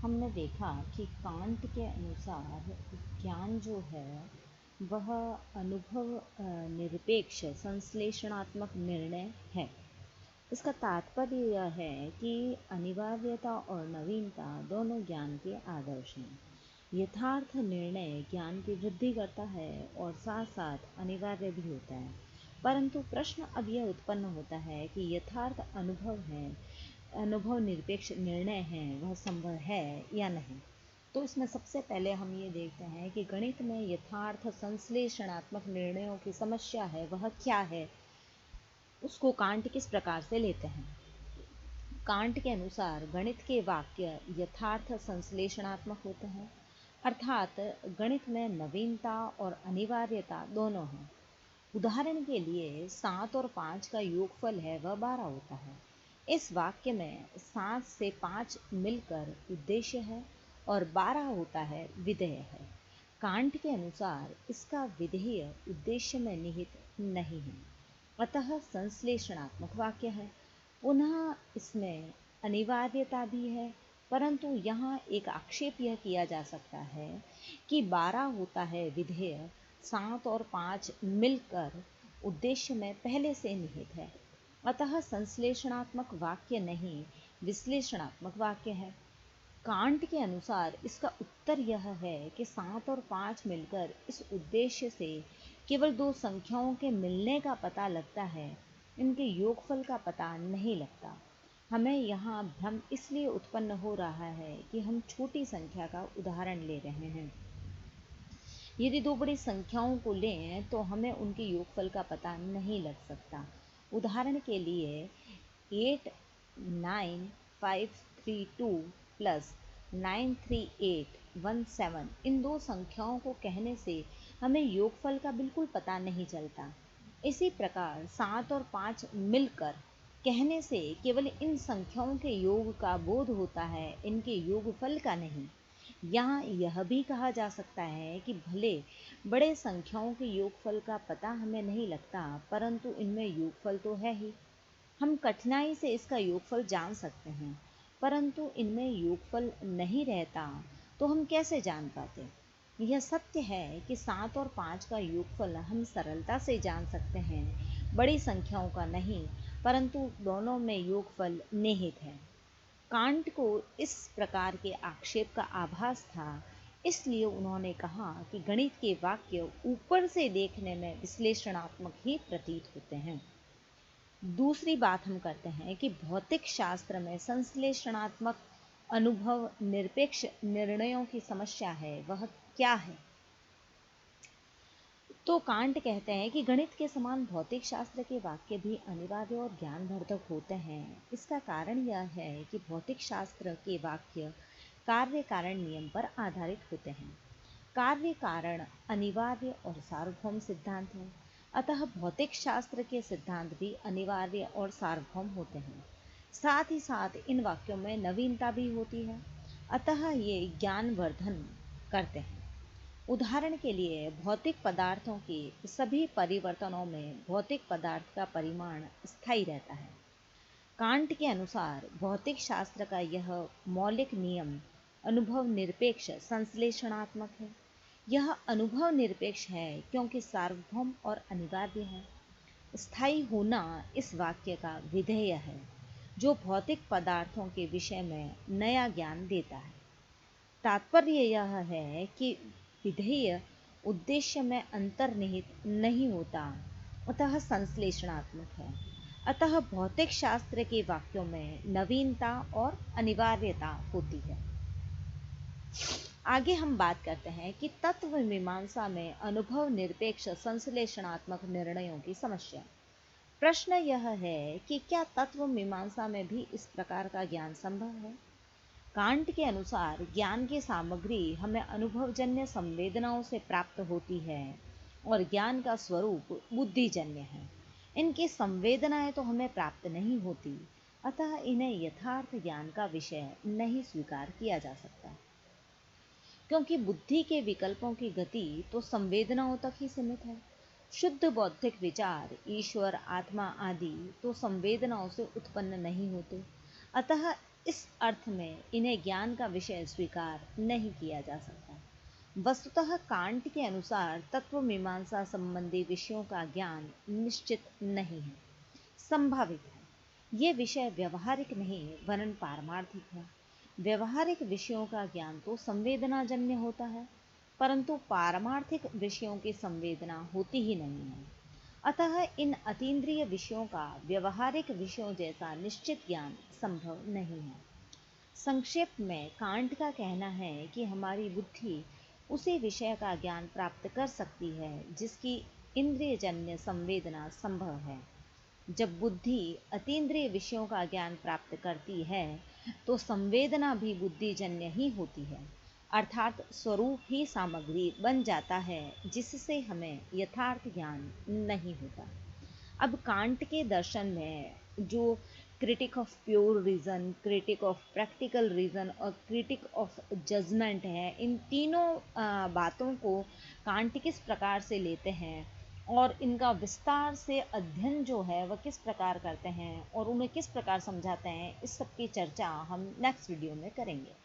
हमने देखा कि कांट के अनुसार ज्ञान जो है वह अनुभव निरपेक्ष संश्लेषणात्मक निर्णय है। इसका तात्पर्य यह है कि अनिवार्यता और नवीनता दोनों ज्ञान के आदर्श हैं। यथार्थ निर्णय ज्ञान की वृद्धि करता है और साथ साथ अनिवार्य भी होता है, परंतु प्रश्न अब यह उत्पन्न होता है कि यथार्थ अनुभव निरपेक्ष निर्णय है वह संभव है या नहीं। तो इसमें सबसे पहले हम ये देखते हैं कि गणित में यथार्थ संश्लेषणात्मक निर्णयों की समस्या है वह क्या है, उसको कांट किस प्रकार से लेते हैं। कांट के अनुसार गणित के वाक्य यथार्थ संश्लेषणात्मक होते हैं, अर्थात गणित में नवीनता और अनिवार्यता दोनों हैं। उदाहरण के लिए 7 और 5 का योगफल है वह 12 होता है। इस वाक्य में 7 से 5 मिलकर उद्देश्य है और 12 होता है विधेय है। कांट के अनुसार इसका विधेय उद्देश्य में निहित नहीं है, अतः संश्लेषणात्मक वाक्य है। पुनः इसमें अनिवार्यता भी है, परंतु यहाँ एक आक्षेप यह किया जा सकता है कि 12 होता है विधेय, 7 और 5 मिलकर उद्देश्य में पहले से निहित है, अतः संश्लेषणात्मक वाक्य नहीं विश्लेषणात्मक वाक्य है। कांट के अनुसार इसका उत्तर यह है कि 7 और 5 मिलकर इस उद्देश्य से केवल दो संख्याओं के मिलने का पता लगता है, इनके योगफल का पता नहीं लगता। हमें यहाँ भ्रम इसलिए उत्पन्न हो रहा है कि हम छोटी संख्या का उदाहरण ले रहे हैं। यदि दो बड़ी संख्याओं को लें तो हमें उनके योगफल का पता नहीं लग सकता। उदाहरण के लिए 89532 प्लस 93817, इन दो संख्याओं को कहने से हमें योगफल का बिल्कुल पता नहीं चलता। इसी प्रकार 7 और 5 मिलकर कहने से केवल इन संख्याओं के योग का बोध होता है, इनके योगफल का नहीं। यहाँ यह भी कहा जा सकता है कि भले बड़े संख्याओं के योगफल का पता हमें नहीं लगता, परंतु इनमें योगफल तो है ही। हम कठिनाई से इसका योगफल जान सकते हैं, परंतु इनमें योगफल नहीं रहता तो हम कैसे जान पाते। यह सत्य है कि 7 और 5 का योगफल हम सरलता से जान सकते हैं, बड़ी संख्याओं का नहीं, परंतु दोनों में योगफल निहित है। कांट को इस प्रकार के आक्षेप का आभास था, इसलिए उन्होंने कहा कि गणित के वाक्य ऊपर से देखने में विश्लेषणात्मक ही प्रतीत होते हैं। दूसरी बात हम करते हैं कि भौतिक शास्त्र में संश्लेषणात्मक अनुभव निरपेक्ष निर्णयों की समस्या है वह क्या है। तो कांट कहते हैं कि गणित के समान भौतिक शास्त्र के वाक्य भी अनिवार्य और ज्ञानवर्धक होते हैं। इसका कारण यह है कि भौतिक शास्त्र के वाक्य कार्य कारण नियम पर आधारित होते हैं। कार्य कारण अनिवार्य और सार्वभौम सिद्धांत हैं, अतः भौतिक शास्त्र के सिद्धांत भी अनिवार्य और सार्वभौम होते हैं। साथ ही साथ इन वाक्यों में नवीनता भी होती है, अतः ये ज्ञानवर्धन करते हैं। उदाहरण के लिए भौतिक पदार्थों के सभी परिवर्तनों में भौतिक पदार्थ का परिमाण स्थायी रहता है। कांट के अनुसार भौतिक शास्त्र का यह मौलिक नियम अनुभव निरपेक्ष संश्लेषणात्मक है। यह अनुभव निरपेक्ष है क्योंकि सार्वभौम और अनिवार्य है। स्थायी होना इस वाक्य का विधेय है, जो भौतिक पदार्थों के विषय में नया ज्ञान देता है। तात्पर्य यह है कि विधेय उद्देश्य में अंतर्निहित नहीं होता, अतः संश्लेषणात्मक है। अतः भौतिक शास्त्र के वाक्यों में नवीनता और अनिवार्यता होती है। आगे हम बात करते हैं कि तत्व मीमांसा में अनुभव निरपेक्ष संश्लेषणात्मक निर्णयों की समस्या। प्रश्न यह है कि क्या तत्व मीमांसा में भी इस प्रकार का ज्ञान संभव है। कांट के अनुसार ज्ञान की सामग्री हमें अनुभवजन्य संवेदनाओं से प्राप्त होती है और ज्ञान का स्वरूप बुद्धिजन्य है। इनकी संवेदनाएं तो हमें प्राप्त नहीं होती, अतः इन्हें यथार्थ ज्ञान का विषय नहीं स्वीकार किया जा सकता, क्योंकि बुद्धि के विकल्पों की गति तो संवेदनाओं तक ही सीमित है। शुद्ध बौद्धिक विचार, ईश्वर, आत्मा आदि तो संवेदनाओं से उत्पन्न नहीं होते, अतः इस अर्थ में इन्हें ज्ञान का विषय स्वीकार नहीं किया जा सकता। वस्तुतः कांट के अनुसार तत्व मीमांसा संबंधी विषयों का ज्ञान निश्चित नहीं है, संभावित है। ये विषय व्यवहारिक नहीं वरन पारमार्थिक है। व्यवहारिक विषयों का ज्ञान तो संवेदनाजन्य होता है, परंतु पारमार्थिक विषयों की संवेदना होती ही नहीं है। अतः इन अतीन्द्रिय विषयों का व्यवहारिक विषयों जैसा निश्चित ज्ञान संभव नहीं है। संक्षेप में कांट का कहना है कि हमारी बुद्धि उसी विषय का ज्ञान प्राप्त कर सकती है जिसकी इंद्रियजन्य संवेदना संभव है। जब बुद्धि अतीन्द्रिय विषयों का ज्ञान प्राप्त करती है तो संवेदना भी बुद्धिजन्य ही होती है, अर्थात स्वरूप ही सामग्री बन जाता है जिससे हमें यथार्थ ज्ञान नहीं होता। अब कांट के दर्शन में जो critic of pure reason, critic of practical reason और क्रिटिक ऑफ जजमेंट है, इन तीनों बातों को कांट किस प्रकार से लेते हैं और इनका विस्तार से अध्ययन जो है वह किस प्रकार करते हैं और उन्हें किस प्रकार समझाते हैं, इस सब की चर्चा हम नेक्स्ट वीडियो में करेंगे।